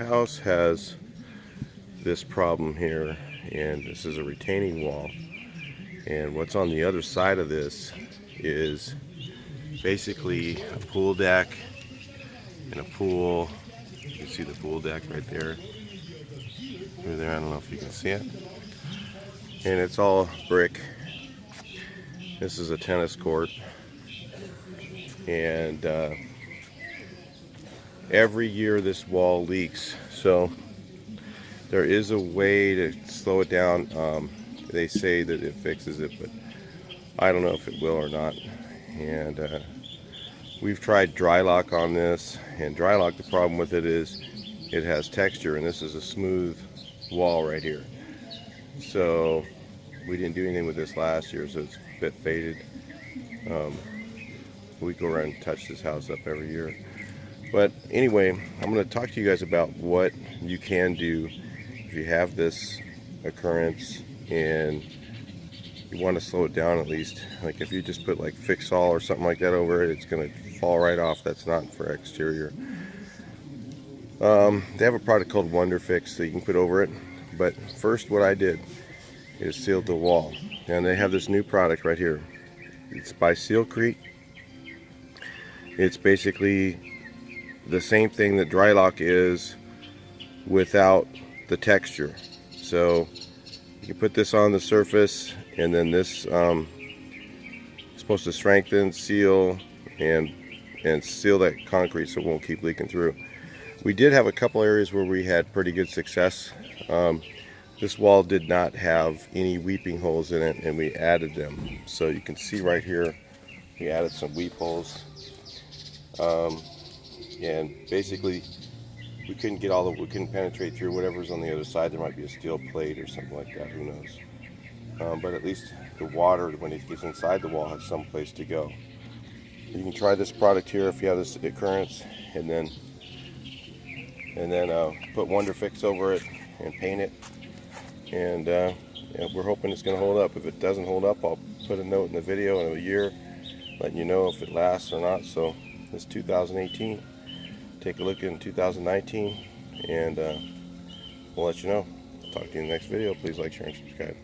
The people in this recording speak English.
house has this problem here, and this is a retaining wall, and what's on the other side of this is basically a pool deck and a pool. You can see the pool deck right there. Over there, I don't know if you can see it. And it's all brick. This is a tennis court. And every year this wall leaks. So there is a way to slow it down. They say that it fixes it, but I don't know if it will or not. And we've tried Drylok on this, and Drylok, the problem with it is it has texture, and this is a smooth wall right here. So we didn't do anything with this last year, so it's a bit faded. We go around and touch this house up every year. But anyway, I'm going to talk to you guys about what you can do if you have this occurrence and you want to slow it down at least. Like if you just put like Fix-All or something like that over it, it's going to fall right off. That's not for exterior. They have a product called Wonder Fix that you can put over it. But first what I did is sealed the wall. And they have this new product right here. It's by Seal Creek. It's basically the same thing that Drylok is without the texture. So you can put this on the surface, and then this is supposed to strengthen, seal, and seal that concrete so it won't keep leaking through. We did have a couple areas where we had pretty good success. This wall did not have any weeping holes in it, and we added them. So you can see right here, we added some weep holes. And basically, we couldn't penetrate through whatever's on the other side. There might be a steel plate or something like that, who knows. But at least the water, when it gets inside the wall, has some place to go. You can try this product here if you have this occurrence, and then put Wonder Fix over it and paint it. And we're hoping it's going to hold up. If it doesn't hold up, I'll put a note in the video in a year letting you know if it lasts or not. So it's 2018. Take a look in 2019, and we'll let you know. Talk to you in the next video. Please like, share, and subscribe.